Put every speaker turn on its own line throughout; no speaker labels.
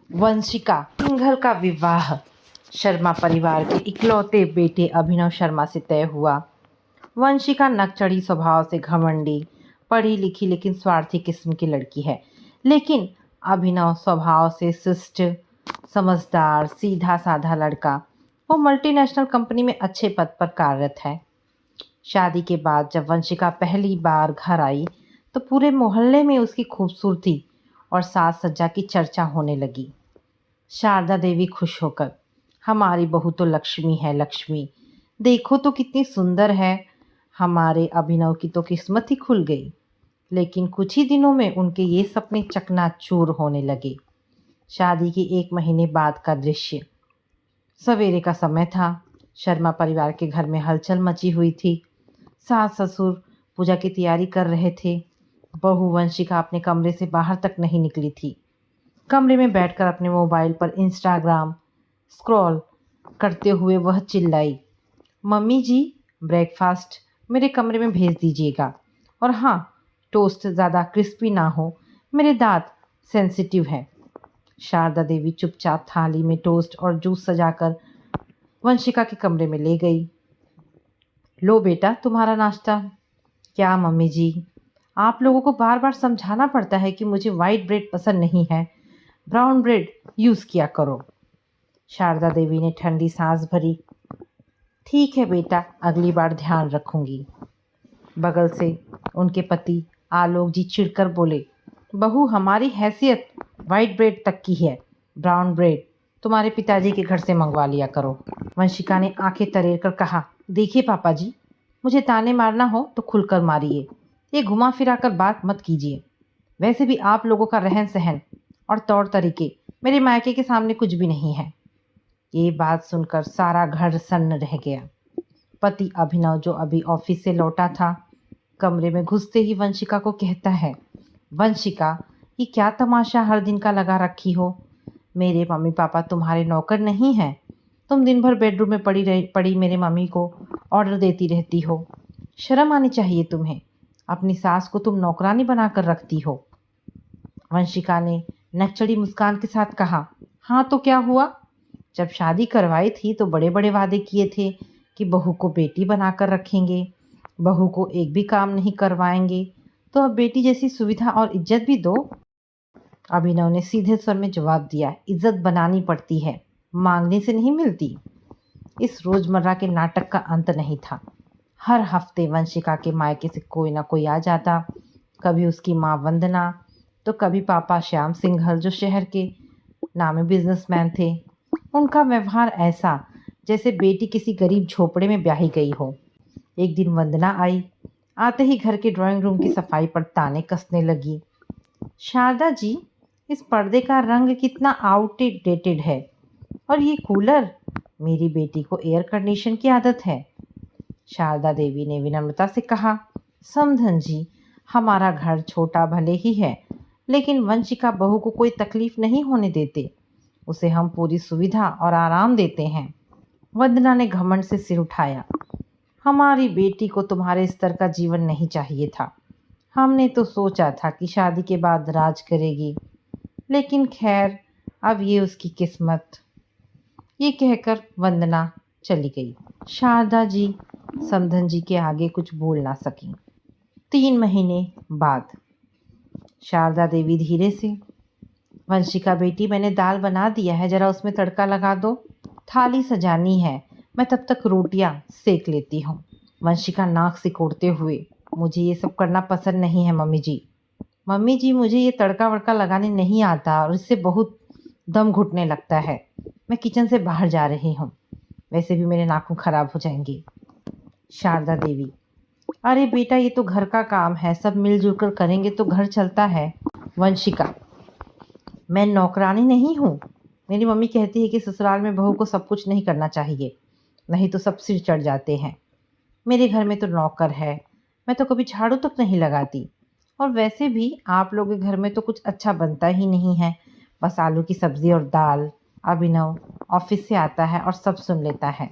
वंशिका पिंघल का विवाह शर्मा परिवार के इकलौते बेटे अभिनव शर्मा से तय हुआ। वंशिका नकचढ़ी स्वभाव से घमंडी, पढ़ी लिखी लेकिन स्वार्थी किस्म की लड़की है। लेकिन अभिनव स्वभाव से शिष्ट, समझदार, सीधा साधा लड़का। वो मल्टीनेशनल कंपनी में अच्छे पद पर कार्यरत है। शादी के बाद जब वंशिका पहली बार घर आई तो पूरे मोहल्ले में उसकी खूबसूरती और साज सज्जा की चर्चा होने लगी। शारदा देवी खुश होकर, हमारी बहू तो लक्ष्मी है, लक्ष्मी देखो तो कितनी सुंदर है। हमारे अभिनव की तो किस्मत ही खुल गई। लेकिन कुछ ही दिनों में उनके ये सपने चकनाचूर होने लगे। शादी के 1 महीने बाद का दृश्य। सवेरे का समय था। शर्मा परिवार के घर में हलचल मची हुई थी। सास ससुर पूजा की तैयारी कर रहे थे। बहू वंशिका अपने कमरे से बाहर तक नहीं निकली थी। कमरे में बैठकर अपने मोबाइल पर इंस्टाग्राम स्क्रॉल करते हुए वह चिल्लाई, मम्मी जी ब्रेकफास्ट मेरे कमरे में भेज दीजिएगा। और हाँ, टोस्ट ज़्यादा क्रिस्पी ना हो, मेरे दांत सेंसिटिव है। शारदा देवी चुपचाप थाली में टोस्ट और जूस सजाकर वंशिका के कमरे में ले गई। लो बेटा तुम्हारा नाश्ता। क्या मम्मी जी, आप लोगों को बार बार समझाना पड़ता है कि मुझे वाइट ब्रेड पसंद नहीं है, ब्राउन ब्रेड यूज़ किया करो। शारदा देवी ने ठंडी सांस भरी। ठीक है बेटा, अगली बार ध्यान रखूंगी। बगल से उनके पति आलोक जी चिढ़कर बोले, बहू हमारी हैसियत वाइट ब्रेड तक की है, ब्राउन ब्रेड तुम्हारे पिताजी के घर से मंगवा लिया करो। वंशिका ने आंखें तरेर कर कहा, देखिए पापा जी, मुझे ताने मारना हो तो खुलकर मारिए, ये घुमा फिरा कर बात मत कीजिए। वैसे भी आप लोगों का रहन सहन और तौर तरीके मेरे मायके के सामने कुछ भी नहीं है। ये बात सुनकर सारा घर सन्न रह गया। पति अभिनव जो अभी ऑफिस से लौटा था, कमरे में घुसते ही वंशिका को कहता है, वंशिका ये क्या तमाशा हर दिन का लगा रखी हो। मेरे मम्मी पापा तुम्हारे नौकर नहीं हैं। तुम दिन भर बेडरूम में पड़ी मेरे मम्मी को ऑर्डर देती रहती हो। शर्म आनी चाहिए तुम्हें। अपनी सास को तुम नौकरानी बनाकर रखती हो। वंशिका ने नकचढ़ी मुस्कान के साथ कहा, हाँ तो क्या हुआ। जब शादी करवाई थी तो बड़े बड़े वादे किए थे कि बहू को बेटी बनाकर रखेंगे, बहू को एक भी काम नहीं करवाएंगे, तो अब बेटी जैसी सुविधा और इज्जत भी दो। अभिनव ने सीधे स्वर में जवाब दिया, इज्जत बनानी पड़ती है, मांगने से नहीं मिलती। इस रोजमर्रा के नाटक का अंत नहीं था। हर हफ्ते वंशिका के मायके से कोई ना कोई आ जाता। कभी उसकी माँ वंदना, तो कभी पापा श्याम सिंघल जो शहर के नामी बिजनेसमैन थे। उनका व्यवहार ऐसा जैसे बेटी किसी गरीब झोपड़े में ब्याही गई हो। एक दिन वंदना आई। आते ही घर के ड्राइंग रूम की सफाई पर ताने कसने लगी, शारदा जी इस पर्दे का रंग कितना आउटडेटेड है, और ये कूलर, मेरी बेटी को एयर कंडीशन की आदत है। शारदा देवी ने विनम्रता से कहा, समधन जी हमारा घर छोटा भले ही है, लेकिन वंशिका बहू को कोई तकलीफ नहीं होने देते। उसे हम पूरी सुविधा और आराम देते हैं। वंदना ने घमंड से सिर उठाया, हमारी बेटी को तुम्हारे स्तर का जीवन नहीं चाहिए था। हमने तो सोचा था कि शादी के बाद राज करेगी, लेकिन खैर अब ये उसकी किस्मत। ये कहकर वंदना चली गई। शारदा जी समधन जी के आगे कुछ बोल ना सकी। 3 महीने बाद शारदा देवी धीरे से, वंशिका बेटी मैंने दाल बना दिया है, ज़रा उसमें तड़का लगा दो। थाली सजानी है, मैं तब तक रोटियां सेक लेती हूँ। वंशिका नाक सिकोड़ते हुए, मुझे ये सब करना पसंद नहीं है मम्मी जी। मम्मी जी मुझे ये तड़का वड़का लगाने नहीं आता और इससे बहुत दम घुटने लगता है। मैं किचन से बाहर जा रही हूँ, वैसे भी मेरे नाखून खराब हो जाएंगे। शारदा देवी, अरे बेटा ये तो घर का काम है, सब मिलजुल कर करेंगे तो घर चलता है। वंशिका, मैं नौकरानी नहीं हूँ। मेरी मम्मी कहती है कि ससुराल में बहू को सब कुछ नहीं करना चाहिए, नहीं तो सब सिर चढ़ जाते हैं। मेरे घर में तो नौकर है, मैं तो कभी झाड़ू तक नहीं लगाती। और वैसे भी आप लोगों के घर में तो कुछ अच्छा बनता ही नहीं है, बस आलू की सब्ज़ी और दाल। अभिनव ऑफिस से आता है और सब सुन लेता है।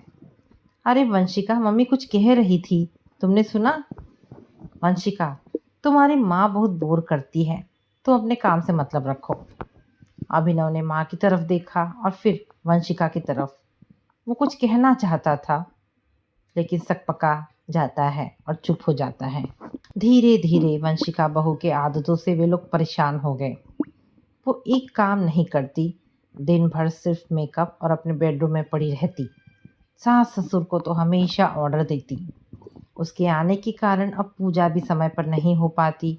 अरे वंशिका, मम्मी कुछ कह रही थी, तुमने सुना। वंशिका, तुम्हारी माँ बहुत बोर करती है, तुम अपने काम से मतलब रखो। अभिनव ने माँ की तरफ देखा और फिर वंशिका की तरफ। वो कुछ कहना चाहता था लेकिन सकपका जाता है और चुप हो जाता है। धीरे धीरे वंशिका बहू के आदतों से वे लोग परेशान हो गए। वो एक काम नहीं करती, दिन भर सिर्फ मेकअप और अपने बेडरूम में पड़ी रहती। सास ससुर को तो हमेशा ऑर्डर देती। उसके आने के कारण अब पूजा भी समय पर नहीं हो पाती,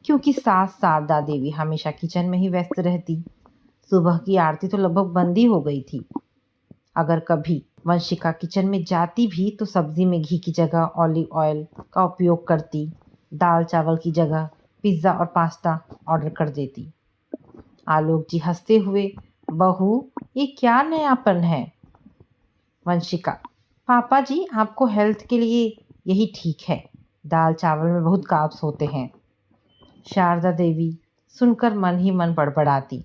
क्योंकि सास शारदा देवी हमेशा किचन में ही व्यस्त रहती। सुबह की आरती तो लगभग बंद ही हो गई थी। अगर कभी वंशिका किचन में जाती भी तो सब्जी में घी की जगह ऑलिव ऑयल का उपयोग करती। दाल चावल की जगह पिज्ज़ा और पास्ता ऑर्डर कर देती। आलोक जी हंसते हुए, बहू ये क्या नयापन है? वंशिका, पापा जी आपको हेल्थ के लिए यही ठीक है। दाल चावल में बहुत कार्ब्स होते हैं। शारदा देवी सुनकर मन ही मन बड़बड़ाती।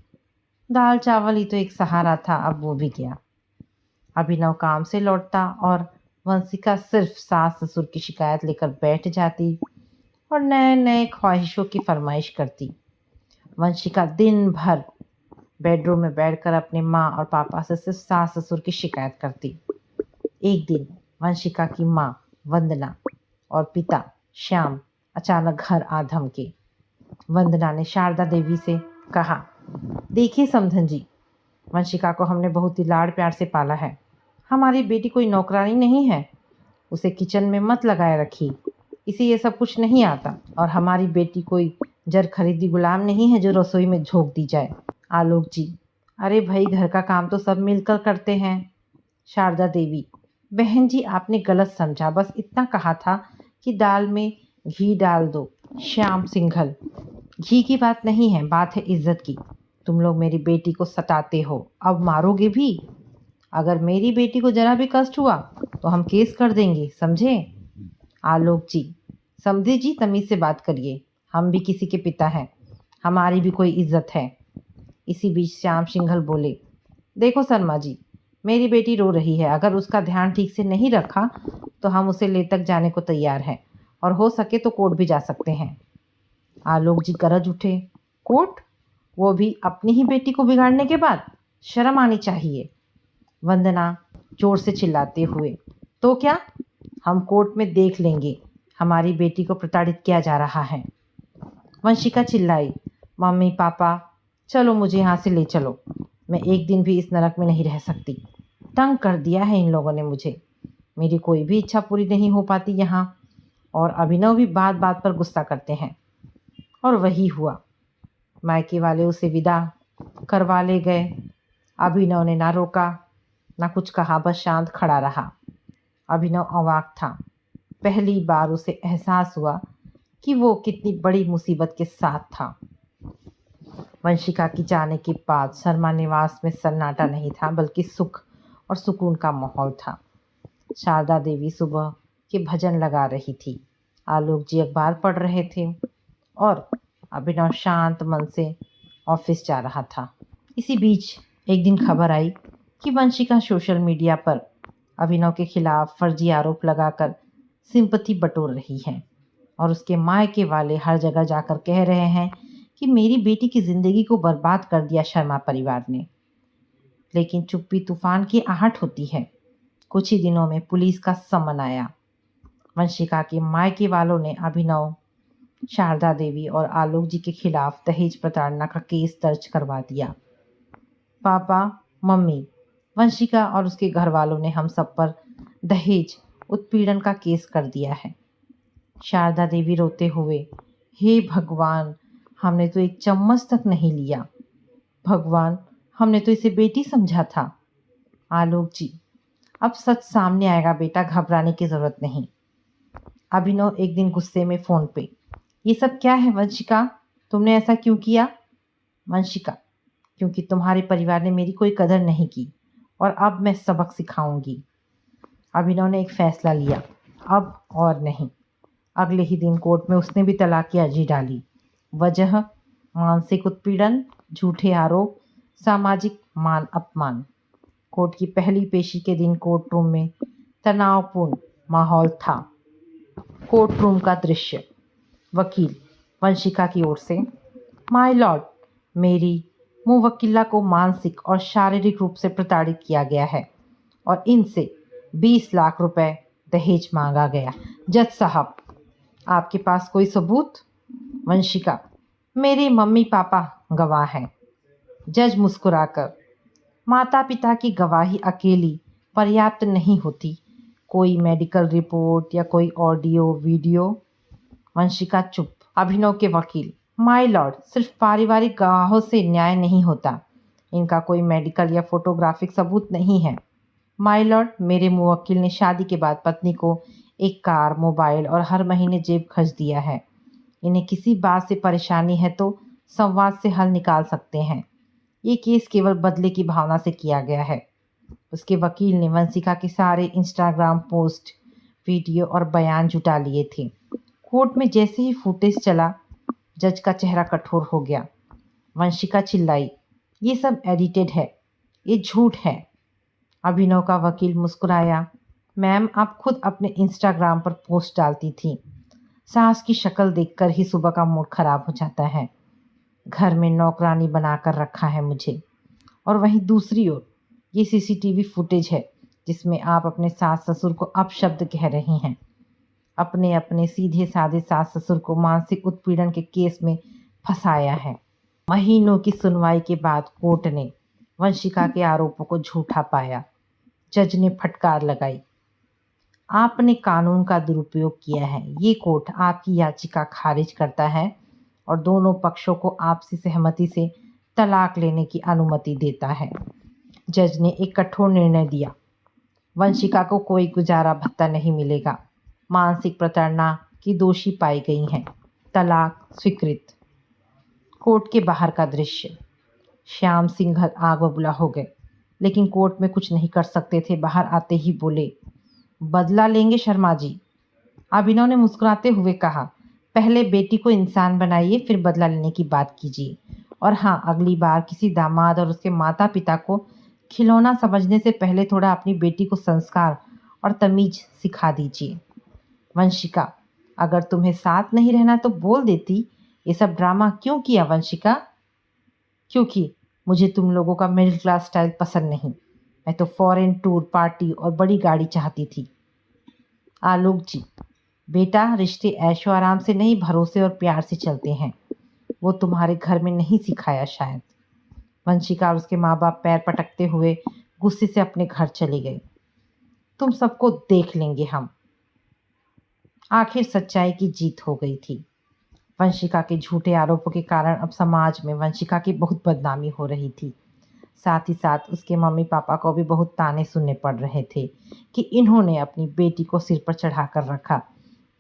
दाल चावल ही तो एक सहारा था, अब वो भी गया। अभिनव काम से लौटता और वंशिका सिर्फ सास ससुर की शिकायत लेकर बैठ जाती और नए नए ख्वाहिशों की फरमाइश करती। वंशिका दिन भर बेडरूम में बैठकर अपनी माँ और पापा से सिर्फ सास ससुर की शिकायत करती। एक दिन वंशिका की माँ वंदना और पिता श्याम अचानक घर आ धमके। वंदना ने शारदा देवी से कहा, देखिए समधन जी, वंशिका को हमने बहुत ही लाड़ प्यार से पाला है। हमारी बेटी कोई नौकरानी नहीं है। उसे किचन में मत लगाए रखिए, इसे ये सब कुछ नहीं आता। और हमारी बेटी कोई जर खरीदी गुलाम नहीं है जो रसोई में झोंक दी जाए। आलोक जी, अरे भाई घर का काम तो सब मिलकर करते हैं। शारदा देवी, बहन जी आपने गलत समझा, बस इतना कहा था कि दाल में घी डाल दो। श्याम सिंघल, घी की बात नहीं है, बात है इज्जत की। तुम लोग मेरी बेटी को सताते हो, अब मारोगे भी। अगर मेरी बेटी को जरा भी कष्ट हुआ तो हम केस कर देंगे, समझे? आलोक जी, समझे जी, तमीज से बात करिए। हम भी किसी के पिता हैं, हमारी भी कोई इज्जत है। इसी बीच श्याम सिंघल बोले, देखो शर्मा जी, मेरी बेटी रो रही है। अगर उसका ध्यान ठीक से नहीं रखा तो हम उसे ले तक जाने को तैयार हैं और हो सके तो कोर्ट भी जा सकते हैं। आलोक जी गरज उठे, कोर्ट? वो भी अपनी ही बेटी को बिगाड़ने के बाद? शर्म आनी चाहिए। वंदना जोर से चिल्लाते हुए, तो क्या? हम कोर्ट में देख लेंगे हमारी बेटी को प्रताड़ित किया जा रहा है। वंशिका चिल्लाई, मम्मी पापा चलो मुझे यहाँ से ले चलो, मैं एक दिन भी इस नरक में नहीं रह सकती। तंग कर दिया है इन लोगों ने मुझे, मेरी कोई भी इच्छा पूरी नहीं हो पाती यहाँ। और अभिनव भी बात बात पर गुस्सा करते हैं। और वही हुआ, मायके वाले उसे विदा करवा ले गए। अभिनव ने ना रोका ना कुछ कहा, बस शांत खड़ा रहा। अभिनव अवाक था। पहली बार उसे एहसास हुआ कि वो कितनी बड़ी मुसीबत के साथ था। वंशिका की जाने के बाद शर्मा निवास में सन्नाटा नहीं था, बल्कि सुख और सुकून का माहौल था। शारदा देवी सुबह के भजन लगा रही थी, आलोक जी अखबार पढ़ रहे थे और अभिनव शांत मन से ऑफिस जा रहा था। इसी बीच एक दिन खबर आई कि वंशिका सोशल मीडिया पर अभिनव के खिलाफ फर्जी आरोप लगाकर सिंपैथी बटोर रही है और उसके मायके वाले हर जगह जाकर कह रहे हैं कि मेरी बेटी की ज़िंदगी को बर्बाद कर दिया शर्मा परिवार ने। लेकिन चुप्पी तूफान की आहट होती है। कुछ ही दिनों में पुलिस का समन आया। वंशिका के मायके वालों ने अभिनव, शारदा देवी और आलोक जी के खिलाफ दहेज प्रताड़ना का केस दर्ज करवा दिया। पापा, मम्मी, वंशिका और उसके घर वालों ने हम सब पर दहेज उत्पीड़न का केस कर दिया है। शारदा देवी रोते हुए, हे भगवान, हमने तो एक चम्मच तक नहीं लिया। भगवान, हमने तो इसे बेटी समझा था। आलोक जी, अब सच सामने आएगा बेटा, घबराने की जरूरत नहीं। अभिनव एक दिन गुस्से में फोन पे, ये सब क्या है वंशिका, तुमने ऐसा क्यों किया? वंशिका, क्योंकि तुम्हारे परिवार ने मेरी कोई कदर नहीं की और अब मैं सबक सिखाऊंगी। अभिनव ने एक फैसला लिया, अब और नहीं। अगले ही दिन कोर्ट में उसने भी तलाक की अर्जी डाली। वजह मानसिक उत्पीड़न, झूठे आरोप, सामाजिक मान अपमान। कोर्ट की पहली पेशी के दिन कोर्ट रूम में तनावपूर्ण माहौल था। कोर्ट रूम का दृश्य, वकील वंशिका की ओर से, माय लॉर्ड, मेरी मुवक्किला को मानसिक और शारीरिक रूप से प्रताड़ित किया गया है और इनसे 20 लाख रुपए दहेज मांगा गया। जज साहब, आपके पास कोई सबूत? वंशिका, मेरे मम्मी पापा गवाह हैं। जज मुस्कुराकर, माता पिता की गवाही अकेली पर्याप्त नहीं होती, कोई मेडिकल रिपोर्ट या कोई ऑडियो वीडियो? वंशिका चुप। अभिनव के वकील, माय लॉर्ड, सिर्फ पारिवारिक गवाहों से न्याय नहीं होता, इनका कोई मेडिकल या फोटोग्राफिक सबूत नहीं है। माय लॉर्ड, मेरे मुवक्किल ने शादी के बाद पत्नी को एक कार, मोबाइल और हर महीने जेब खर्च दिया है। इन्हें किसी बात से परेशानी है तो संवाद से हल निकाल सकते हैं। ये केस केवल बदले की भावना से किया गया है। उसके वकील ने वंशिका के सारे इंस्टाग्राम पोस्ट, वीडियो और बयान जुटा लिए थे। कोर्ट में जैसे ही फुटेज चला, जज का चेहरा कठोर हो गया। वंशिका चिल्लाई, ये सब एडिटेड है, ये झूठ है। अभिनव का वकील मुस्कुराया, मैम, आप खुद अपने इंस्टाग्राम पर पोस्ट डालती थी। सास की शक्ल देखकर ही सुबह का मूड खराब हो जाता है। घर में नौकरानी बनाकर रखा है मुझे। और वहीं दूसरी ओर ये सीसीटीवी फुटेज है जिसमें आप अपने सास ससुर को अपशब्द कह रही हैं। अपने अपने सीधे साधे सास ससुर को मानसिक उत्पीड़न के केस में फंसाया है। महीनों की सुनवाई के बाद कोर्ट ने वंशिका के आरोपों को झूठा पाया। जज ने फटकार लगाई, आपने कानून का दुरुपयोग किया है। ये कोर्ट आपकी याचिका खारिज करता है और दोनों पक्षों को आपसी सहमति से तलाक लेने की अनुमति देता है। जज ने एक कठोर निर्णय दिया, वंशिका को कोई गुजारा भत्ता नहीं मिलेगा। मानसिक प्रताड़ना की दोषी पाई गई हैं। तलाक स्वीकृत। कोर्ट के बाहर का दृश्य। श्याम सिंघल आग बबूला हो गए, लेकिन कोर्ट में कुछ नहीं कर सकते थे। बाहर आते ही बोले, बदला लेंगे शर्मा जी। अभिनव ने मुस्कुराते हुए कहा, पहले बेटी को इंसान बनाइए, फिर बदला लेने की बात कीजिए। और हाँ, अगली बार किसी दामाद और उसके माता पिता को खिलौना समझने से पहले थोड़ा अपनी बेटी को संस्कार और तमीज सिखा दीजिए। वंशिका, अगर तुम्हें साथ नहीं रहना तो बोल देती। ये सब ड्रामा क्यों किया वंशिका? क्योंकि मुझे तुम लोगों का मिडिल क्लास स्टाइल पसंद नहीं। मैं तो फॉरेन टूर, पार्टी और बड़ी गाड़ी चाहती थी। आलोक जी, बेटा, रिश्ते ऐशो आराम से नहीं, भरोसे और प्यार से चलते हैं। वो तुम्हारे घर में नहीं सिखाया शायद। वंशिका और उसके माँ बाप पैर पटकते हुए गुस्से से अपने घर चले गए। तुम सबको देख लेंगे हम। आखिर सच्चाई की जीत हो गई थी। वंशिका के झूठे आरोपों के कारण अब समाज में वंशिका की बहुत बदनामी हो रही थी। साथ ही साथ उसके मम्मी पापा को भी बहुत ताने सुनने पड़ रहे थे कि इन्होंने अपनी बेटी को सिर पर चढ़ा कर रखा,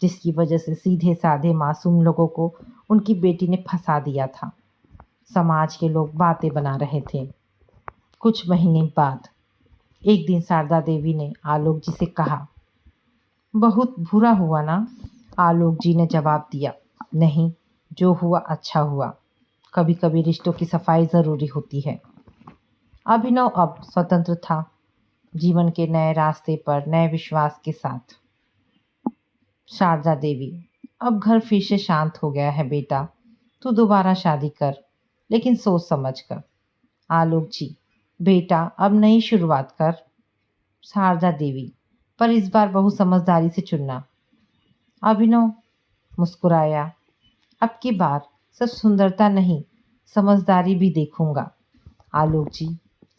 जिसकी वजह से सीधे साधे मासूम लोगों को उनकी बेटी ने फंसा दिया था। समाज के लोग बातें बना रहे थे। कुछ महीने बाद एक दिन शारदा देवी ने आलोक जी से कहा, बहुत बुरा हुआ ना? आलोक जी ने जवाब दिया, नहीं, जो हुआ अच्छा हुआ। कभी कभी रिश्तों की सफाई ज़रूरी होती है। अभिनव अब स्वतंत्र था, जीवन के नए रास्ते पर नए विश्वास के साथ। शारदा देवी, अब घर फिर से शांत हो गया है बेटा, तू दोबारा शादी कर, लेकिन सोच समझ कर। आलोक जी, बेटा, अब नई शुरुआत कर। शारदा देवी, पर इस बार बहुत समझदारी से चुनना। अभिनव मुस्कुराया, अब की बार सिर्फ सुंदरता नहीं, समझदारी भी देखूंगा। आलोक जी,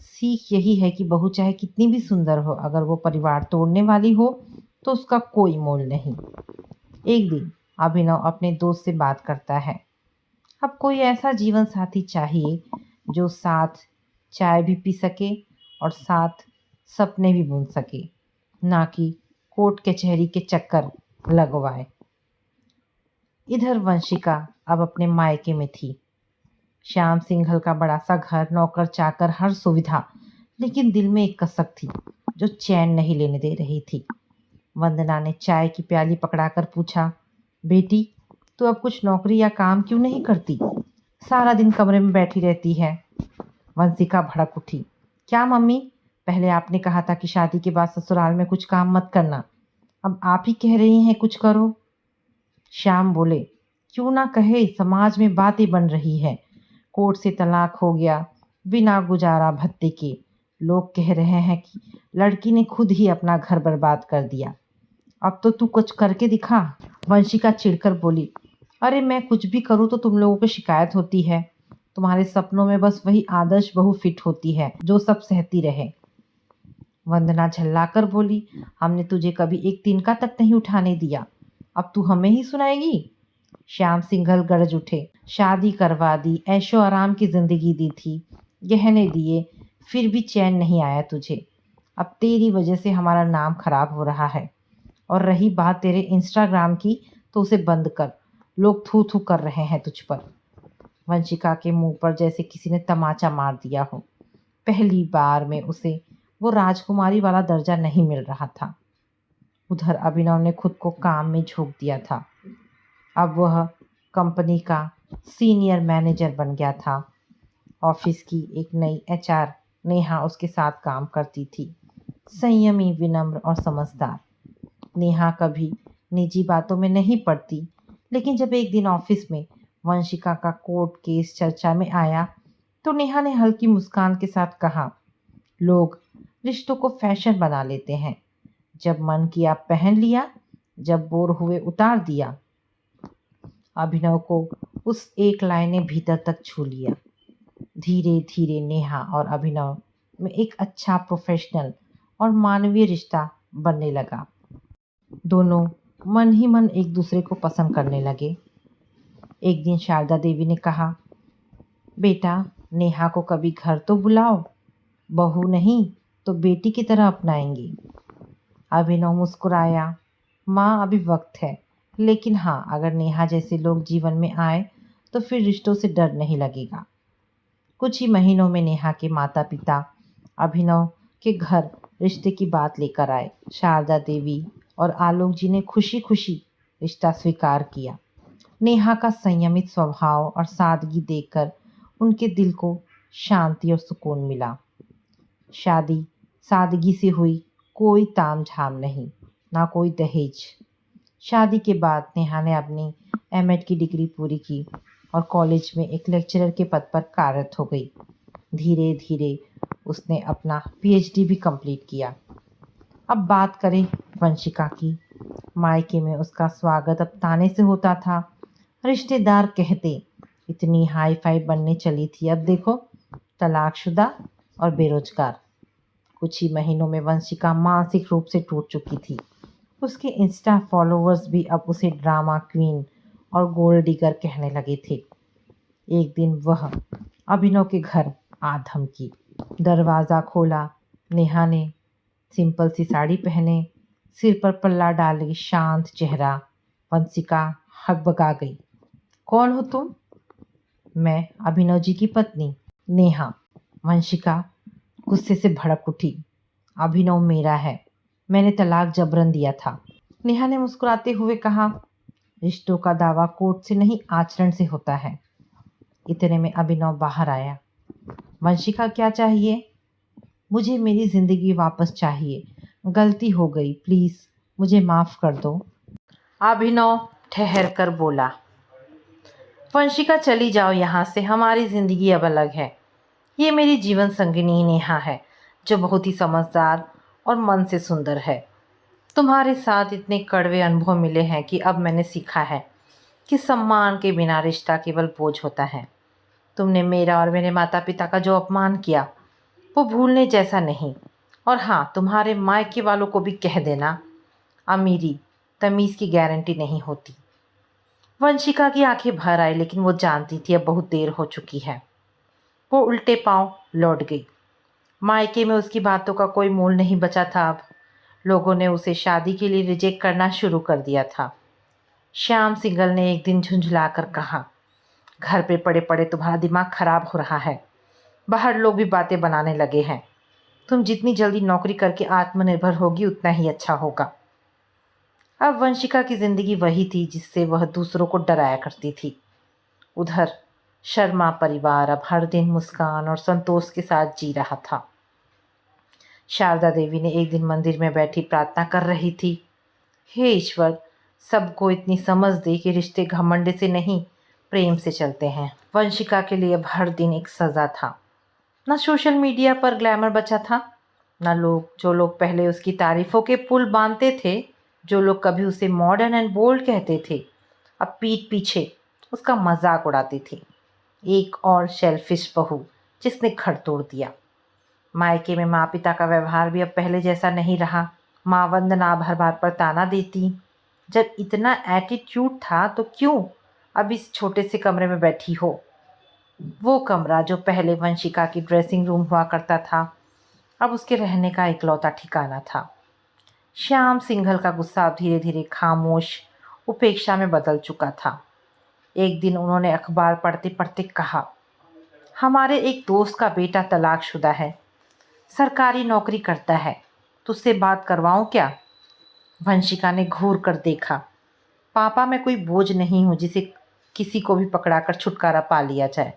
सीख यही है कि बहू चाहे कितनी भी सुंदर हो, अगर वो परिवार तोड़ने वाली हो तो उसका कोई मोल नहीं। एक दिन अभिनव अपने दोस्त से बात करता है, अब कोई ऐसा जीवन साथी चाहिए जो साथ चाय भी पी सके और साथ सपने भी बुन सके, ना कि कोर्ट कचहरी के चक्कर लगवाए। इधर वंशिका अब अपने मायके में थी। श्याम सिंघल का बड़ा सा घर, नौकर चाकर, हर सुविधा, लेकिन दिल में एक कसक थी जो चैन नहीं लेने दे रही थी। वंदना ने चाय की प्याली पकड़ाकर पूछा, बेटी, तू अब कुछ नौकरी या काम क्यों नहीं करती? सारा दिन कमरे में बैठी रहती है। वंशिका भड़क उठी, क्या मम्मी, पहले आपने कहा था कि शादी के बाद ससुराल में कुछ काम मत करना, अब आप ही कह रही हैं कुछ करो। श्याम बोले, क्यों ना कहे, समाज में बातें बन रही है, कोर्ट से तलाक हो गया, बिना गुजारा भत्ते के। लोग कह रहे हैं कि लड़की ने खुद ही अपना घर बर्बाद कर दिया। अब तो तू कुछ करके दिखा। वंशिका चिढ़कर बोली, अरे मैं कुछ भी करूँ तो तुम लोगों को शिकायत होती है। तुम्हारे सपनों में बस वही आदर्श बहू फिट होती है जो सब सहती रहे। वंदना झल्लाकर बोली, हमने तुझे कभी एक तिनका तक नहीं उठाने दिया, अब तू हमें ही सुनाएगी। श्याम सिंघल गरज उठे, शादी करवा दी, ऐशो आराम की जिंदगी दी थी, गहने दिए, फिर भी चैन नहीं आया तुझे। अब तेरी वजह से हमारा नाम खराब हो रहा है। और रही बात तेरे इंस्टाग्राम की, तो उसे बंद कर। लोग थू थू कर रहे हैं तुझ पर। वंशिका के मुंह पर जैसे किसी ने तमाचा मार दिया हो। पहली बार में उसे वो राजकुमारी वाला दर्जा नहीं मिल रहा था। उधर अभिनव ने खुद को काम में झोंक दिया था। अब वह कंपनी का सीनियर मैनेजर बन गया था। ऑफिस की एक नई एचआर नेहा उसके साथ काम करती थी। संयमी, विनम्र और समझदार। नेहा कभी निजी बातों में नहीं पड़ती, लेकिन जब एक दिन ऑफिस में वंशिका का कोर्ट केस चर्चा में आया तो नेहा ने हल्की मुस्कान के साथ कहा, लोग रिश्तों को फैशन बना लेते हैं। जब मन किया पहन लिया, जब बोर हुए उतार दिया। अभिनव को उस एक लाइन ने भीतर तक छू लिया। धीरे धीरे नेहा और अभिनव में एक अच्छा प्रोफेशनल और मानवीय रिश्ता बनने लगा। दोनों मन ही मन एक दूसरे को पसंद करने लगे। एक दिन शारदा देवी ने कहा, बेटा नेहा को कभी घर तो बुलाओ, बहू नहीं तो बेटी की तरह अपनाएंगे। अभिनव मुस्कुराया, माँ अभी वक्त है, लेकिन हाँ अगर नेहा जैसे लोग जीवन में आए तो फिर रिश्तों से डर नहीं लगेगा। कुछ ही महीनों में नेहा के माता पिता अभिनव के घर रिश्ते की बात लेकर आए। शारदा देवी और आलोक जी ने खुशी खुशी रिश्ता स्वीकार किया। नेहा का संयमित स्वभाव और सादगी देखकर उनके दिल को शांति और सुकून मिला। शादी सादगी से हुई, कोई ताम झाम नहीं, ना कोई दहेज। शादी के बाद नेहा ने अपनी एमएड की डिग्री पूरी की और कॉलेज में एक लेक्चरर के पद पर कार्यरत हो गई। धीरे धीरे उसने अपना पीएचडी भी कंप्लीट किया। अब बात करें वंशिका की। मायके में उसका स्वागत अब ताने से होता था। रिश्तेदार कहते, इतनी हाई फाई बनने चली थी, अब देखो तलाकशुदा और बेरोजगार। कुछ ही महीनों में वंशिका मानसिक रूप से टूट चुकी थी। उसके इंस्टा फॉलोअर्स भी अब उसे ड्रामा क्वीन और गोल्ड डिगर कहने लगे थे। एक दिन वह अभिनव के घर आ धमकी। दरवाज़ा खोला, नेहा ने सिंपल सी साड़ी पहने, सिर पर पल्ला डाले, शांत चेहरा। वंशिका हकबका गई, कौन हो तुम? मैं अभिनव जी की पत्नी नेहा। वंशिका गुस्से से भड़क उठी, अभिनव मेरा है, मैंने तलाक जबरन दिया था। नेहा ने मुस्कुराते हुए कहा, रिश्तों का दावा कोर्ट से नहीं आचरण से होता है। इतने में अभिनव बाहर आया। वंशिका क्या चाहिए? मुझे मेरी जिंदगी वापस चाहिए, गलती हो गई, प्लीज मुझे माफ कर दो। अभिनव ठहर कर बोला, वंशिका चली जाओ यहाँ से, हमारी जिंदगी अब अलग है। ये मेरी जीवन संगिनी नेहा है, जो बहुत ही समझदार और मन से सुंदर है। तुम्हारे साथ इतने कड़वे अनुभव मिले हैं कि अब मैंने सीखा है कि सम्मान के बिना रिश्ता केवल बोझ होता है। तुमने मेरा और मेरे माता पिता का जो अपमान किया वो भूलने जैसा नहीं। और हाँ, तुम्हारे मायके वालों को भी कह देना, अमीरी तमीज़ की गारंटी नहीं होती। वंशिका की आंखें भर आई, लेकिन वो जानती थी अब बहुत देर हो चुकी है। वो उल्टे पांव लौट गई। मायके में उसकी बातों का कोई मोल नहीं बचा था। अब लोगों ने उसे शादी के लिए रिजेक्ट करना शुरू कर दिया था। श्याम सिंघल ने एक दिन झुंझलाकर कहा, घर पे पड़े पड़े तुम्हारा दिमाग खराब हो रहा है, बाहर लोग भी बातें बनाने लगे हैं। तुम जितनी जल्दी नौकरी करके आत्मनिर्भर होगी उतना ही अच्छा होगा। अब वंशिका की जिंदगी वही थी जिससे वह दूसरों को डराया करती थी। उधर शर्मा परिवार अब हर दिन मुस्कान और संतोष के साथ जी रहा था। शारदा देवी ने एक दिन मंदिर में बैठी प्रार्थना कर रही थी, हे ईश्वर, सबको इतनी समझ दे कि रिश्ते घमंड से नहीं प्रेम से चलते हैं। वंशिका के लिए अब हर दिन एक सज़ा था। ना सोशल मीडिया पर ग्लैमर बचा था, ना जो लोग पहले उसकी तारीफ़ों के पुल बांधते थे, जो लोग कभी उसे मॉडर्न एंड बोल्ड कहते थे, अब पीठ पीछे उसका मजाक उड़ाते थे। एक और शेल्फिश बहू जिसने घर तोड़ दिया। मायके में माँ पिता का व्यवहार भी अब पहले जैसा नहीं रहा। माँ वंदना अब हर बात पर ताना देती। जब इतना एटीट्यूड था तो क्यों अब इस छोटे से कमरे में बैठी हो? वो कमरा जो पहले वंशिका की ड्रेसिंग रूम हुआ करता था, अब उसके रहने का इकलौता ठिकाना था। श्याम सिंघल का गुस्सा अब धीरे धीरे खामोश उपेक्षा में बदल चुका था। एक दिन उन्होंने अखबार पढ़ते पढ़ते कहा, हमारे एक दोस्त का बेटा तलाकशुदा है, सरकारी नौकरी करता है, तुझसे बात करवाऊं क्या? वंशिका ने घूर कर देखा। पापा, मैं कोई बोझ नहीं हूँ जिसे किसी को भी पकड़ाकर छुटकारा पा लिया जाए।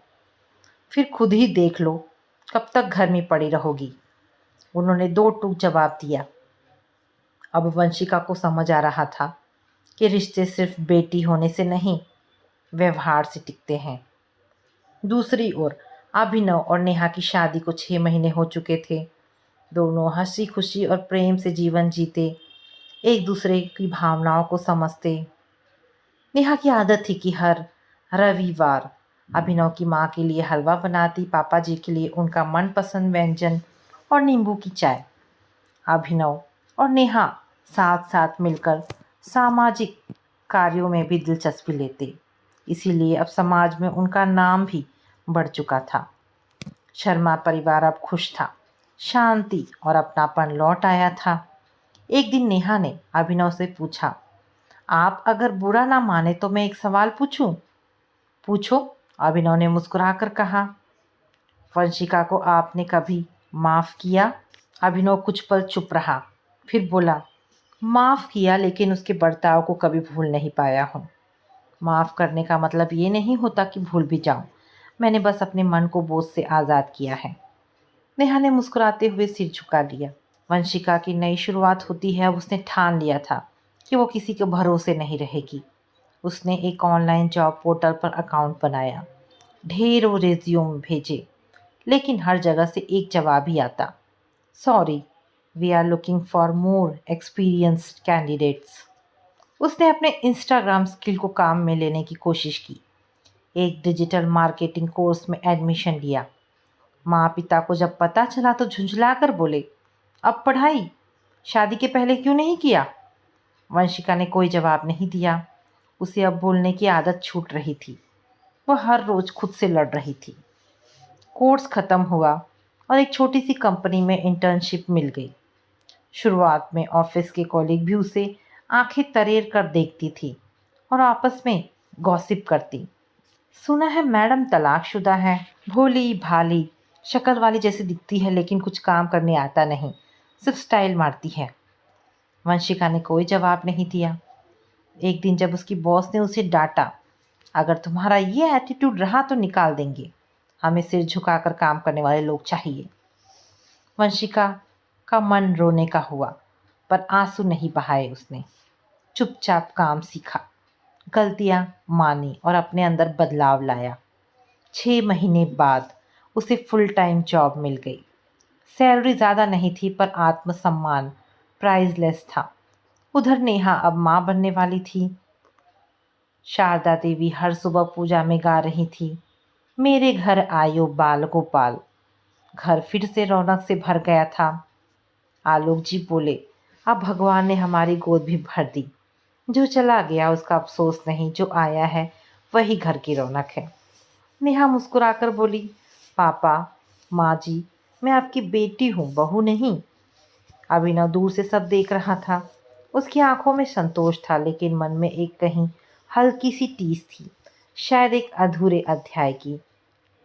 फिर खुद ही देख लो, कब तक घर में पड़ी रहोगी? उन्होंने दो टूक जवाब दिया। अब वंशिका को समझ आ रहा था कि रिश्ते सिर्फ बेटी होने से नहीं, व्यवहार से टिकते हैं। दूसरी ओर अभिनव और नेहा की शादी को 6 महीने हो चुके थे। दोनों हंसी खुशी और प्रेम से जीवन जीते, एक दूसरे की भावनाओं को समझते। नेहा की आदत थी कि हर रविवार अभिनव की माँ के लिए हलवा बनाती, पापा जी के लिए उनका मनपसंद व्यंजन और नींबू की चाय। अभिनव और नेहा साथ साथ मिलकर सामाजिक कार्यों में भी दिलचस्पी लेते, इसीलिए अब समाज में उनका नाम भी बढ़ चुका था। शर्मा परिवार अब खुश था, शांति और अपनापन लौट आया था। एक दिन नेहा ने अभिनव से पूछा, आप अगर बुरा ना माने तो मैं एक सवाल पूछूं? पूछो, अभिनव ने मुस्कुराकर कहा। वंशिका को आपने कभी माफ़ किया? अभिनव कुछ पल चुप रहा, फिर बोला, माफ़ किया, लेकिन उसके बर्ताव को कभी भूल नहीं पाया हूँ। माफ़ करने का मतलब ये नहीं होता कि भूल भी जाऊँ, मैंने बस अपने मन को बोझ से आज़ाद किया है। नेहा ने मुस्कुराते हुए सिर झुका लिया। वंशिका की नई शुरुआत होती है, अब उसने ठान लिया था कि वो किसी के भरोसे नहीं रहेगी। उसने एक ऑनलाइन जॉब पोर्टल पर अकाउंट बनाया, ढेरों रेज्यूम भेजे, लेकिन हर जगह से एक जवाब ही आता, sorry, we are looking for more experienced candidates. उसने अपने इंस्टाग्राम स्किल को काम में लेने की कोशिश की, एक डिजिटल मार्केटिंग कोर्स में एडमिशन लिया। माँ पिता को जब पता चला तो झुंझला कर बोले, अब पढ़ाई, शादी के पहले क्यों नहीं किया? वंशिका ने कोई जवाब नहीं दिया। उसे अब बोलने की आदत छूट रही थी। वह हर रोज खुद से लड़ रही थी। कोर्स ख़त्म हुआ और एक छोटी सी कंपनी में इंटर्नशिप मिल गई। शुरुआत में ऑफिस के कॉलीग भी उसे आंखें तरेर कर देखती थी और आपस में गॉसिप करती। सुना है मैडम तलाकशुदा है, भोली भाली शक्ल वाली जैसी दिखती है, लेकिन कुछ काम करने आता नहीं, सिर्फ स्टाइल मारती है। वंशिका ने कोई जवाब नहीं दिया। एक दिन जब उसकी बॉस ने उसे डांटा, अगर तुम्हारा ये एटीट्यूड रहा तो निकाल देंगे, हमें सिर झुकाकर काम करने वाले लोग चाहिए। वंशिका का मन रोने का हुआ, पर आंसू नहीं बहाए उसने। चुपचाप काम सीखा, गलतियां मानी और अपने अंदर बदलाव लाया। 6 महीने बाद उसे फुल टाइम जॉब मिल गई। सैलरी ज़्यादा नहीं थी, पर आत्मसम्मान प्राइजलेस था। उधर नेहा अब माँ बनने वाली थी। शारदा देवी हर सुबह पूजा में गा रही थी, मेरे घर आयो बाल गोपाल। घर फिर से रौनक से भर गया था। आलोक जी बोले, अब भगवान ने हमारी गोद भी भर दी। जो चला गया उसका अफसोस नहीं, जो आया है वही घर की रौनक है। नेहा मुस्कुराकर बोली, पापा, माँ जी, मैं आपकी बेटी हूँ, बहू नहीं। अभिनव दूर से सब देख रहा था। उसकी आंखों में संतोष था, लेकिन मन में एक कहीं हल्की सी टीस थी, शायद एक अधूरे अध्याय की।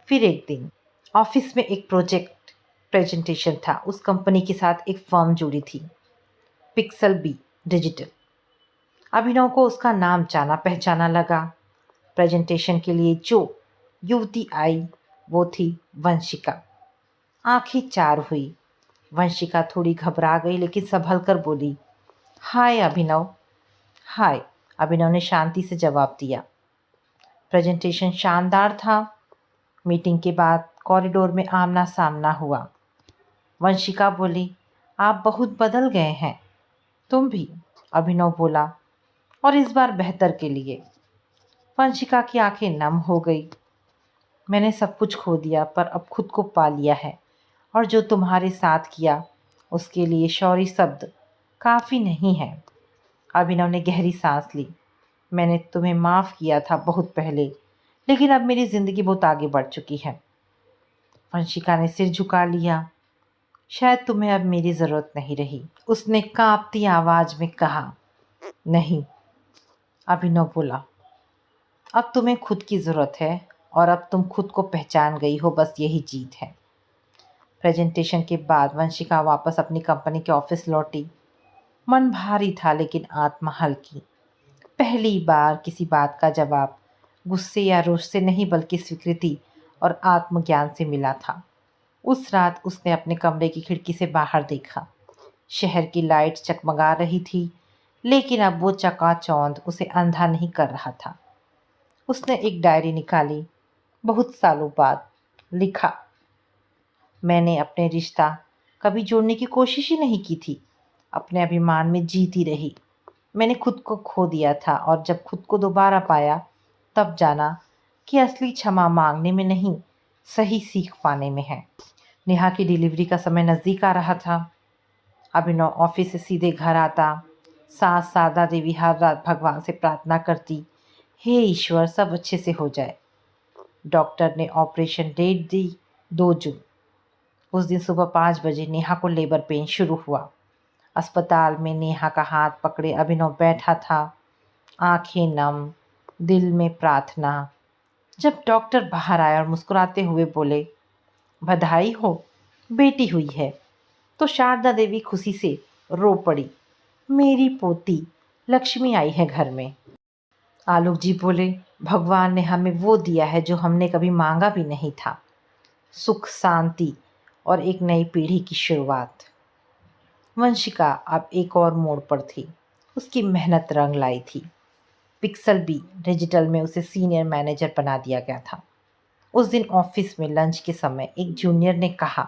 फिर एक दिन ऑफिस में एक प्रोजेक्ट प्रेजेंटेशन था। उस कंपनी के साथ एक फर्म जुड़ी थी, पिक्सल बी डिजिटल। अभिनव को उसका नाम जाना पहचाना लगा। प्रेजेंटेशन के लिए जो युवती आई वो थी वंशिका। आंखें चार हुई। वंशिका थोड़ी घबरा गई, लेकिन संभल कर बोली, हाय अभिनव। हाय, अभिनव ने शांति से जवाब दिया। प्रेजेंटेशन शानदार था। मीटिंग के बाद कॉरिडोर में आमना सामना हुआ। वंशिका बोली, आप बहुत बदल गए हैं। तुम भी, अभिनव बोला, और इस बार बेहतर के लिए। वंशिका की आंखें नम हो गई। मैंने सब कुछ खो दिया पर अब खुद को पा लिया है, और जो तुम्हारे साथ किया उसके लिए सॉरी शब्द काफ़ी नहीं है। अभिनव ने गहरी सांस ली। मैंने तुम्हें माफ़ किया था बहुत पहले, लेकिन अब मेरी ज़िंदगी बहुत आगे बढ़ चुकी है। वंशिका ने सिर झुका लिया। शायद तुम्हें अब मेरी ज़रूरत नहीं रही, उसने कांपती आवाज़ में कहा। नहीं, अभिनव बोला, अब तुम्हें खुद की ज़रूरत है, और अब तुम खुद को पहचान गई हो, बस यही जीत है। प्रेजेंटेशन के बाद वंशिका वापस अपनी कंपनी के ऑफिस लौटी। मन भारी था लेकिन आत्मा हल्की। पहली बार किसी बात का जवाब गुस्से या रोष से नहीं बल्कि स्वीकृति और आत्मज्ञान से मिला था। उस रात उसने अपने कमरे की खिड़की से बाहर देखा। शहर की लाइट चकमगा रही थी, लेकिन अब वो चकाचौंध उसे अंधा नहीं कर रहा था। उसने एक डायरी निकाली। बहुत सालों बाद लिखा, मैंने अपने रिश्ता कभी जोड़ने की कोशिश ही नहीं की थी। अपने अभिमान में जीती रही। मैंने खुद को खो दिया था, और जब खुद को दोबारा पाया तब जाना कि असली क्षमा मांगने में नहीं, सही सीख पाने में है। नेहा की डिलीवरी का समय नज़दीक आ रहा था। अभिनव ऑफिस से सीधे घर आता। सास शारदा देवी हर रात भगवान से प्रार्थना करती, हे ईश्वर सब अच्छे से हो जाए। डॉक्टर ने ऑपरेशन डेट दी 2 जून। उस दिन सुबह 5 बजे नेहा को लेबर पेन शुरू हुआ। अस्पताल में नेहा का हाथ पकड़े अभिनव बैठा था, आंखें नम, दिल में प्रार्थना। जब डॉक्टर बाहर आया और मुस्कुराते हुए बोले, बधाई हो, बेटी हुई है, तो शारदा देवी खुशी से रो पड़ी। मेरी पोती लक्ष्मी आई है घर में। आलोक जी बोले, भगवान ने हमें वो दिया है जो हमने कभी मांगा भी नहीं था, सुख, शांति और एक नई पीढ़ी की शुरुआत। वंशिका अब एक और मोड़ पर थी। उसकी मेहनत रंग लाई थी। पिक्सल बी डिजिटल में उसे सीनियर मैनेजर बना दिया गया था। उस दिन ऑफिस में लंच के समय एक जूनियर ने कहा,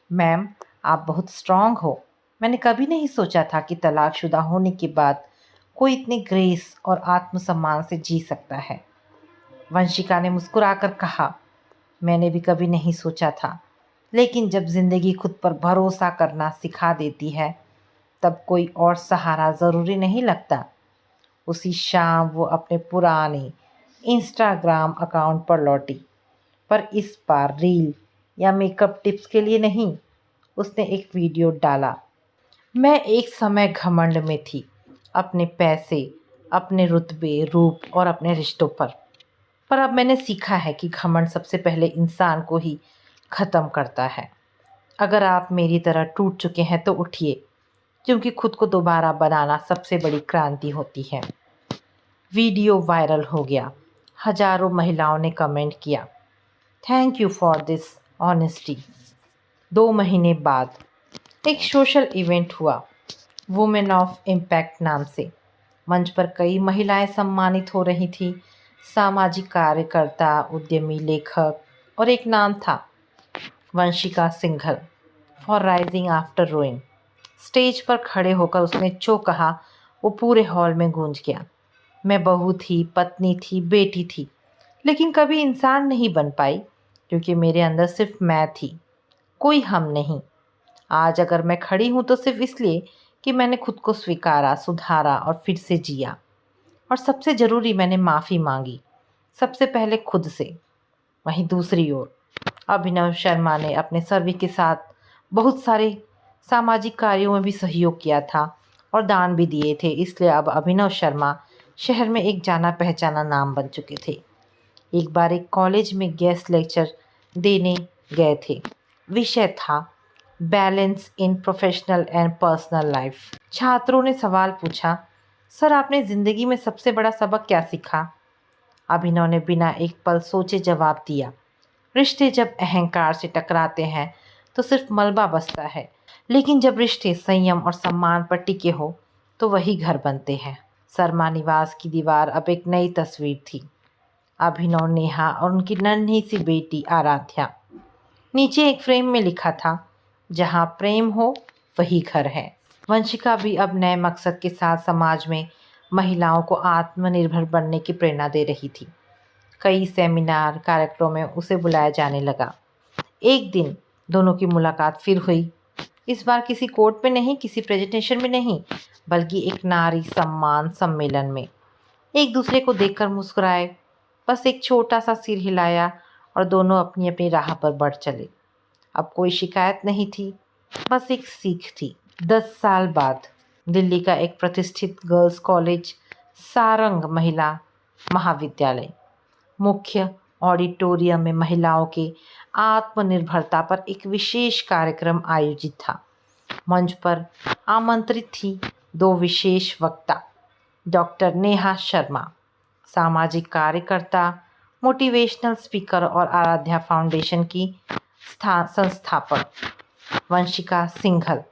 मैम आप बहुत स्ट्रांग हो। मैंने कभी नहीं सोचा था कि तलाकशुदा होने के बाद कोई इतने ग्रेस और आत्मसम्मान से जी सकता है। वंशिका ने मुस्कुराकर कहा, मैंने भी कभी नहीं सोचा था, लेकिन जब ज़िंदगी खुद पर भरोसा करना सिखा देती है तब कोई और सहारा ज़रूरी नहीं लगता। उसी शाम वो अपने पुराने इंस्टाग्राम अकाउंट पर लौटी, पर इस बार रील या मेकअप टिप्स के लिए नहीं। उसने एक वीडियो डाला, मैं एक समय घमंड में थी, अपने पैसे, अपने रुतबे, रूप और अपने रिश्तों पर अब मैंने सीखा है कि घमंड सबसे पहले इंसान को ही ख़त्म करता है। अगर आप मेरी तरह टूट चुके हैं तो उठिए, क्योंकि खुद को दोबारा बनाना सबसे बड़ी क्रांति होती है। वीडियो वायरल हो गया। हजारों महिलाओं ने कमेंट किया, thank you for this honesty. 2 महीने बाद एक सोशल इवेंट हुआ, वुमेन ऑफ इम्पैक्ट नाम से। मंच पर कई महिलाएं सम्मानित हो रही थी, सामाजिक कार्यकर्ता, उद्यमी, लेखक, और एक नाम था, Vanshika Singhal, for rising after rowing. Stage पर खड़े होकर उसने जो कहा वो पूरे हॉल में गूंज गया। मैं बहू थी, पत्नी थी, बेटी थी, लेकिन कभी इंसान नहीं बन पाई, क्योंकि मेरे अंदर सिर्फ मैं थी, कोई हम नहीं। आज अगर मैं खड़ी हूँ तो सिर्फ इसलिए कि मैंने खुद को स्वीकारा, सुधारा और फिर से जिया। और सबसे ज़रूरी, मैंने माफ़ी मांगी, सबसे पहले खुद से। वहीं दूसरी ओर अभिनव शर्मा ने अपने सर्वे के साथ बहुत सारे सामाजिक कार्यों में भी सहयोग किया था और दान भी दिए थे, इसलिए अब अभिनव शर्मा शहर में एक जाना पहचाना नाम बन चुके थे। एक बार एक कॉलेज में गेस्ट लेक्चर देने गए थे। विषय था balance in professional and personal life. छात्रों ने सवाल पूछा, सर आपने ज़िंदगी में सबसे बड़ा सबक क्या सीखा? अभिनव ने बिना एक पल सोचे जवाब दिया, रिश्ते जब अहंकार से टकराते हैं तो सिर्फ मलबा बसता है, लेकिन जब रिश्ते संयम और सम्मान पर टिके हो तो वही घर बनते हैं। शर्मा निवास की दीवार अब एक नई तस्वीर थी। अभिनव, नेहा और उनकी नन्ही सी बेटी आराध्या। नीचे एक फ्रेम में लिखा था, जहाँ प्रेम हो वही घर है। वंशिका भी अब नए मकसद के साथ समाज में महिलाओं को आत्मनिर्भर बनने की प्रेरणा दे रही थी। कई सेमिनार कार्यक्रमों में उसे बुलाया जाने लगा। एक दिन दोनों की मुलाकात फिर हुई। इस बार किसी कोर्ट में नहीं, किसी प्रेजेंटेशन में नहीं, बल्कि एक नारी सम्मान सम्मेलन में। एक दूसरे को देखकर मुस्कुराए, बस एक छोटा सा सिर हिलाया और दोनों अपनी अपनी राह पर बढ़ चले। अब कोई शिकायत नहीं थी, बस एक सीख थी। 10 साल बाद दिल्ली का एक प्रतिष्ठित गर्ल्स कॉलेज, सारंग महिला महाविद्यालय, मुख्य ऑडिटोरियम में महिलाओं के आत्मनिर्भरता पर एक विशेष कार्यक्रम आयोजित था। मंच पर आमंत्रित थी 2 विशेष वक्ता, डॉक्टर नेहा शर्मा, सामाजिक कार्यकर्ता, मोटिवेशनल स्पीकर और आराध्या फाउंडेशन की संस्थापक, वंशिका सिंघल,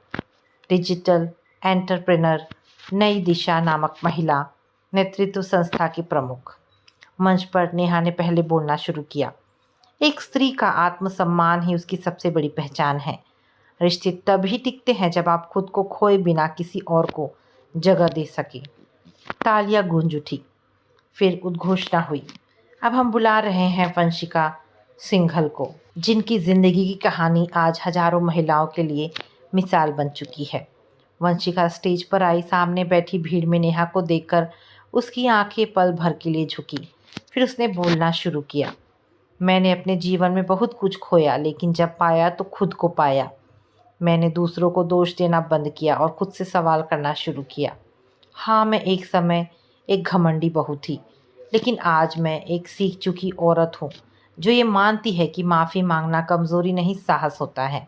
डिजिटल एंटरप्रेनर, नई दिशा नामक महिला नेतृत्व संस्था की प्रमुख। मंच पर नेहा ने पहले बोलना शुरू किया। एक स्त्री का आत्मसम्मान ही उसकी सबसे बड़ी पहचान है। रिश्ते तभी टिकते हैं जब आप खुद को खोए बिना किसी और को जगह दे सके। तालियां गूंज उठी। फिर उद्घोषणा हुई। अब हम बुला रहे हैं वंशिका सिंघल को, जिनकी जिंदगी की कहानी आज हजारों महिलाओं के लिए मिसाल बन चुकी है। वंशिका स्टेज पर आई। सामने बैठी भीड़ में नेहा को देखकर उसकी आंखें पल भर के लिए झुकी। फिर उसने बोलना शुरू किया। मैंने अपने जीवन में बहुत कुछ खोया, लेकिन जब पाया तो खुद को पाया। मैंने दूसरों को दोष देना बंद किया और खुद से सवाल करना शुरू किया। हाँ, मैं एक समय एक घमंडी बहू थी, लेकिन आज मैं एक सीख चुकी औरत हूँ, जो ये मानती है कि माफ़ी मांगना कमज़ोरी नहीं, साहस होता है।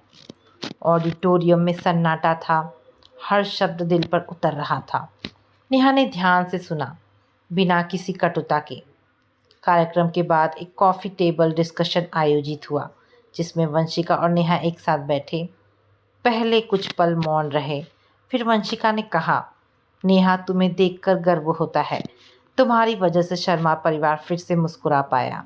ऑडिटोरियम में सन्नाटा था। हर शब्द दिल पर उतर रहा था। नेहा ने ध्यान से सुना, बिना किसी कटुता के। कार्यक्रम के बाद एक कॉफ़ी टेबल डिस्कशन आयोजित हुआ, जिसमें वंशिका और नेहा एक साथ बैठे। पहले कुछ पल मौन रहे। फिर वंशिका ने कहा, नेहा, तुम्हें देखकर गर्व होता है। तुम्हारी वजह से शर्मा परिवार फिर से मुस्कुरा पाया।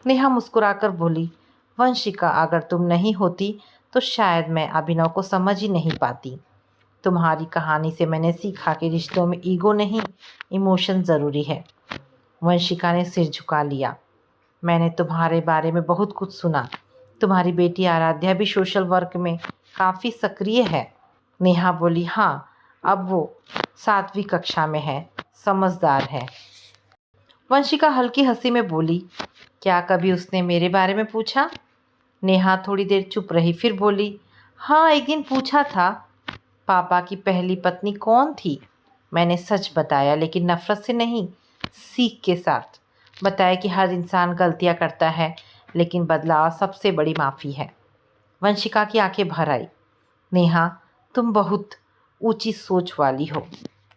नेहा मुस्कुराकर बोली, वंशिका, अगर तुम नहीं होती तो शायद मैं अभिनव को समझ ही नहीं पाती। तुम्हारी कहानी से मैंने सीखा कि रिश्तों में ईगो नहीं, इमोशन ज़रूरी है। वंशिका ने सिर झुका लिया। मैंने तुम्हारे बारे में बहुत कुछ सुना। तुम्हारी बेटी आराध्या भी सोशल वर्क में काफ़ी सक्रिय है। नेहा बोली, हाँ, अब वो 7वीं कक्षा में है, समझदार है। वंशिका हल्की हंसी में बोली, क्या कभी उसने मेरे बारे में पूछा? नेहा थोड़ी देर चुप रही, फिर बोली, हाँ, एक दिन पूछा था, पापा की पहली पत्नी कौन थी? मैंने सच बताया, लेकिन नफ़रत से नहीं, सीख के साथ। बताया कि हर इंसान गलतियाँ करता है, लेकिन बदलाव सबसे बड़ी माफ़ी है। वंशिका की आंखें भर आई। नेहा, तुम बहुत ऊंची सोच वाली हो।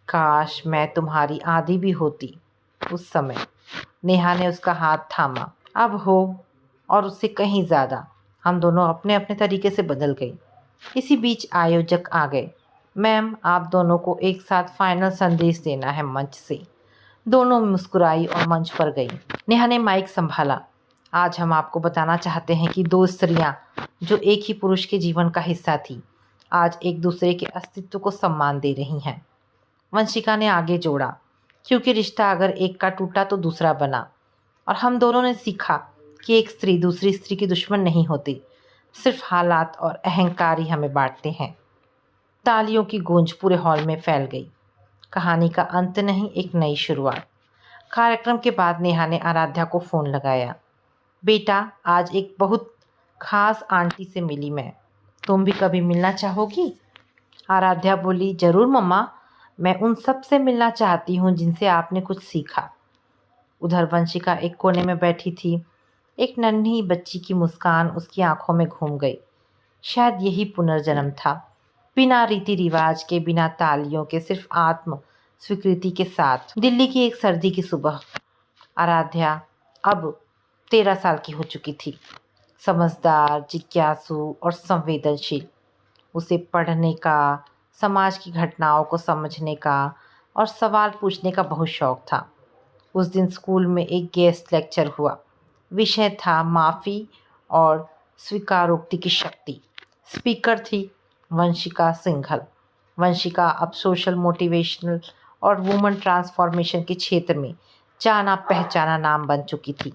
काश मैं तुम्हारी आधी भी होती उस समय। नेहा ने उसका हाथ थामा। अब हो, और उससे कहीं ज़्यादा। हम दोनों अपने अपने तरीके से बदल गए। इसी बीच आयोजक आ गए। मैम, आप दोनों को एक साथ फाइनल संदेश देना है मंच से। दोनों मुस्कुराई और मंच पर गई। नेहा ने माइक संभाला। आज हम आपको बताना चाहते हैं कि 2 स्त्रियां जो एक ही पुरुष के जीवन का हिस्सा थी, आज एक दूसरे के अस्तित्व को सम्मान दे रही हैं। वंशिका ने आगे जोड़ा, क्योंकि रिश्ता अगर एक का टूटा तो दूसरा बना। और हम दोनों ने सीखा कि एक स्त्री दूसरी स्त्री की दुश्मन नहीं होती, सिर्फ हालात और अहंकार ही हमें बांटते हैं। तालियों की गूंज पूरे हॉल में फैल गई। कहानी का अंत नहीं, एक नई शुरुआत। कार्यक्रम के बाद नेहा ने आराध्या को फ़ोन लगाया। बेटा, आज एक बहुत खास आंटी से मिली मैं। तुम भी कभी मिलना चाहोगी? आराध्या बोली, ज़रूर मम्मा, मैं उन सब से मिलना चाहती हूँ जिनसे आपने कुछ सीखा। उधर वंशिका एक कोने में बैठी थी। एक नन्ही बच्ची की मुस्कान उसकी आंखों में घूम गई। शायद यही पुनर्जन्म था, बिना रीति रिवाज के, बिना तालियों के, सिर्फ आत्म स्वीकृति के साथ। दिल्ली की एक सर्दी की सुबह। आराध्या अब 13 साल की हो चुकी थी। समझदार, जिज्ञासु और संवेदनशील। उसे पढ़ने का, समाज की घटनाओं को समझने का और सवाल पूछने का बहुत शौक था। उस दिन स्कूल में एक गेस्ट लेक्चर हुआ। विषय था माफ़ी और स्वीकारोक्ति की शक्ति। स्पीकर थी वंशिका सिंघल। वंशिका अब सोशल मोटिवेशनल और वुमन ट्रांसफॉर्मेशन के क्षेत्र में जाना पहचाना नाम बन चुकी थी।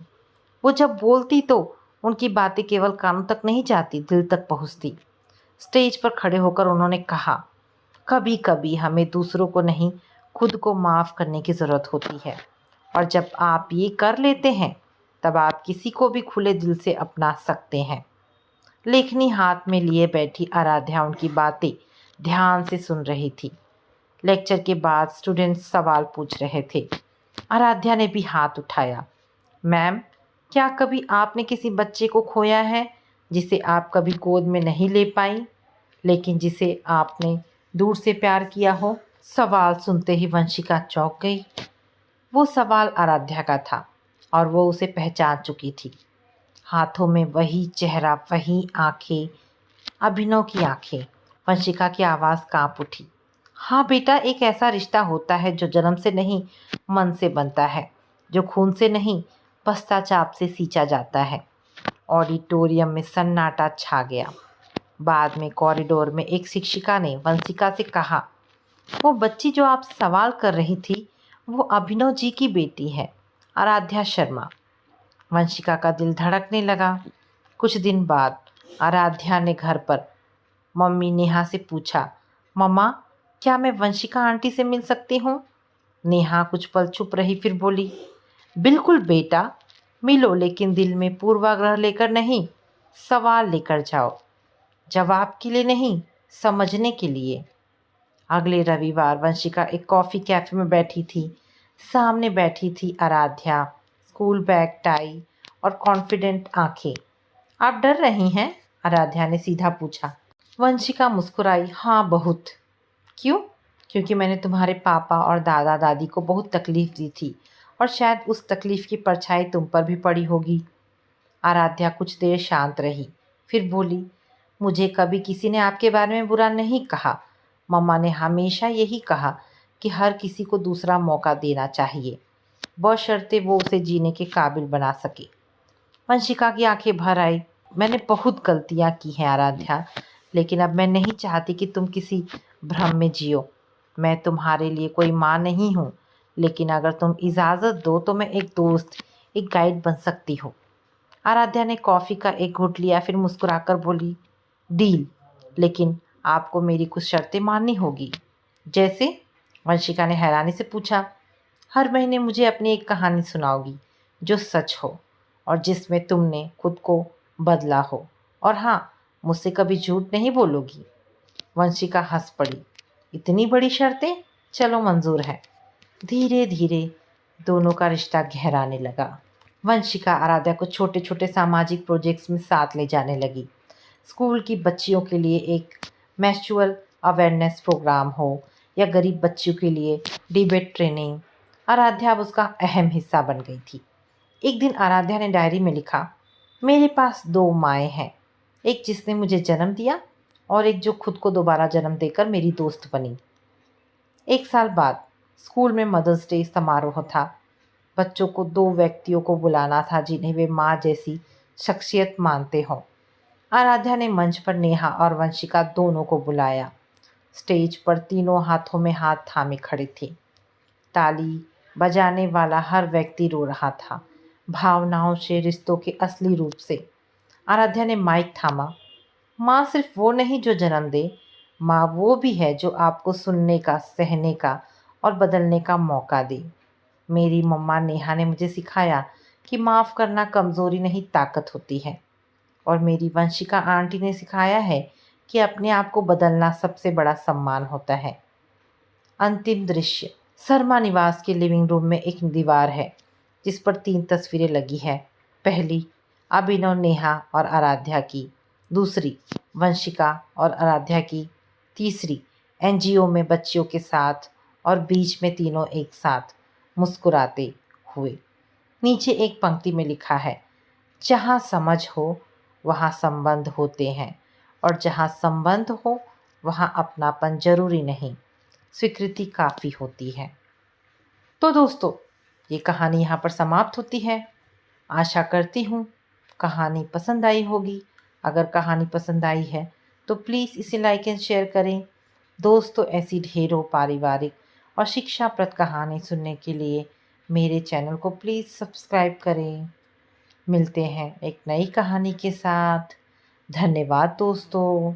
वो जब बोलती तो उनकी बातें केवल कानों तक नहीं जाती, दिल तक पहुंचती। स्टेज पर खड़े होकर उन्होंने कहा, कभी कभी हमें दूसरों को नहीं, खुद को माफ़ करने की ज़रूरत होती है, और जब आप ये कर लेते हैं तब आप किसी को भी खुले दिल से अपना सकते हैं। लेखनी हाथ में लिए बैठी आराध्या उनकी बातें ध्यान से सुन रही थी। लेक्चर के बाद स्टूडेंट्स सवाल पूछ रहे थे। आराध्या ने भी हाथ उठाया। मैम, क्या कभी आपने किसी बच्चे को खोया है जिसे आप कभी गोद में नहीं ले पाई, लेकिन जिसे आपने दूर से प्यार किया हो? सवाल सुनते ही वंशिका चौंक गई। वो सवाल आराध्या का था और वो उसे पहचान चुकी थी। हाथों में वही चेहरा, वही आंखें, अभिनव की आंखें। वंशिका की आवाज़ कांप उठी। हाँ बेटा, एक ऐसा रिश्ता होता है जो जन्म से नहीं, मन से बनता है, जो खून से नहीं, पश्चाताप से सींचा जाता है। ऑडिटोरियम में सन्नाटा छा गया। बाद में कॉरिडोर में एक शिक्षिका ने वंशिका से कहा, वो बच्ची जो आप सवाल कर रही थी वो अभिनव जी की बेटी है, आराध्या शर्मा। वंशिका का दिल धड़कने लगा। कुछ दिन बाद आराध्या ने घर पर मम्मी नेहा से पूछा, मम्मा, क्या मैं वंशिका आंटी से मिल सकती हूँ? नेहा कुछ पल चुप रही, फिर बोली, बिल्कुल बेटा, मिलो, लेकिन दिल में पूर्वाग्रह लेकर नहीं, सवाल लेकर जाओ। जवाब के लिए नहीं, समझने के लिए। अगले रविवार वंशिका एक कॉफ़ी कैफ़े में बैठी थी। सामने बैठी थी आराध्या, स्कूल बैग, टाई और कॉन्फिडेंट आंखें। आप डर रही हैं? आराध्या ने सीधा पूछा। वंशिका मुस्कुराई, हाँ बहुत। क्यों? क्योंकि मैंने तुम्हारे पापा और दादा दादी को बहुत तकलीफ़ दी थी, और शायद उस तकलीफ़ की परछाई तुम पर भी पड़ी होगी। आराध्या कुछ देर शांत रही, फिर बोली, मुझे कभी किसी ने आपके बारे में बुरा नहीं कहा। मम्मा ने हमेशा यही कहा कि हर किसी को दूसरा मौका देना चाहिए, बशर्ते वो उसे जीने के काबिल बना सके। वंशिका की आंखें भर आई। मैंने बहुत गलतियां की हैं आराध्या, लेकिन अब मैं नहीं चाहती कि तुम किसी भ्रम में जियो। मैं तुम्हारे लिए कोई माँ नहीं हूँ, लेकिन अगर तुम इजाज़त दो तो मैं एक दोस्त, एक गाइड बन सकती हूँ। आराध्या ने कॉफ़ी का एक घूंट लिया, फिर मुस्कुराकर बोली, डील, लेकिन आपको मेरी कुछ शर्तें माननी होगी। जैसे? वंशिका ने हैरानी से पूछा। हर महीने मुझे अपनी एक कहानी सुनाओगी जो सच हो और जिसमें तुमने खुद को बदला हो, और हाँ, मुझसे कभी झूठ नहीं बोलोगी। वंशिका हंस पड़ी। इतनी बड़ी शर्तें? चलो, मंजूर है। धीरे धीरे दोनों का रिश्ता गहराने लगा। वंशिका आराध्या को छोटे छोटे सामाजिक प्रोजेक्ट्स में साथ ले जाने लगी। स्कूल की बच्चियों के लिए एक मेंस्ट्रुअल अवेयरनेस प्रोग्राम हो या गरीब बच्चियों के लिए डिबेट ट्रेनिंग, आराध्या अब उसका अहम हिस्सा बन गई थी। एक दिन आराध्या ने डायरी में लिखा, मेरे पास दो माएँ हैं, एक जिसने मुझे जन्म दिया और एक जो खुद को दोबारा जन्म देकर मेरी दोस्त बनी। एक साल बाद स्कूल में मदर्स डे समारोह था। बच्चों को दो व्यक्तियों को बुलाना था जिन्हें वे माँ जैसी शख्सियत मानते हों। आराध्या ने मंच पर नेहा और वंशिका दोनों को बुलाया। स्टेज पर तीनों हाथों में हाथ थामे खड़े थे। ताली बजाने वाला हर व्यक्ति रो रहा था, भावनाओं से, रिश्तों के असली रूप से। आराध्या ने माइक थामा। माँ सिर्फ वो नहीं जो जन्म दे, माँ वो भी है जो आपको सुनने का, सहने का और बदलने का मौका दे। मेरी मम्मा नेहा ने मुझे सिखाया कि माफ़ करना कमज़ोरी नहीं, ताकत होती है। और मेरी वंशिका आंटी ने सिखाया है कि अपने आप को बदलना सबसे बड़ा सम्मान होता है। अंतिम दृश्य। शर्मा निवास के लिविंग रूम में एक दीवार है जिस पर 3 तस्वीरें लगी है। पहली अभिनव, नेहा और आराध्या की, दूसरी वंशिका और आराध्या की, तीसरी एनजीओ में बच्चियों के साथ, और बीच में तीनों एक साथ मुस्कुराते हुए। नीचे एक पंक्ति में लिखा है, जहाँ समझ हो वहाँ संबंध होते हैं, और जहाँ संबंध हो वहाँ अपनापन जरूरी नहीं, स्वीकृति काफ़ी होती है। तो दोस्तों, ये कहानी यहाँ पर समाप्त होती है। आशा करती हूँ कहानी पसंद आई होगी। अगर कहानी पसंद आई है तो प्लीज़ इसे लाइक एंड शेयर करें। दोस्तों, ऐसी ढेरों पारिवारिक और शिक्षाप्रद कहानी सुनने के लिए मेरे चैनल को प्लीज़ सब्सक्राइब करें। मिलते हैं एक नई कहानी के साथ। धन्यवाद दोस्तों।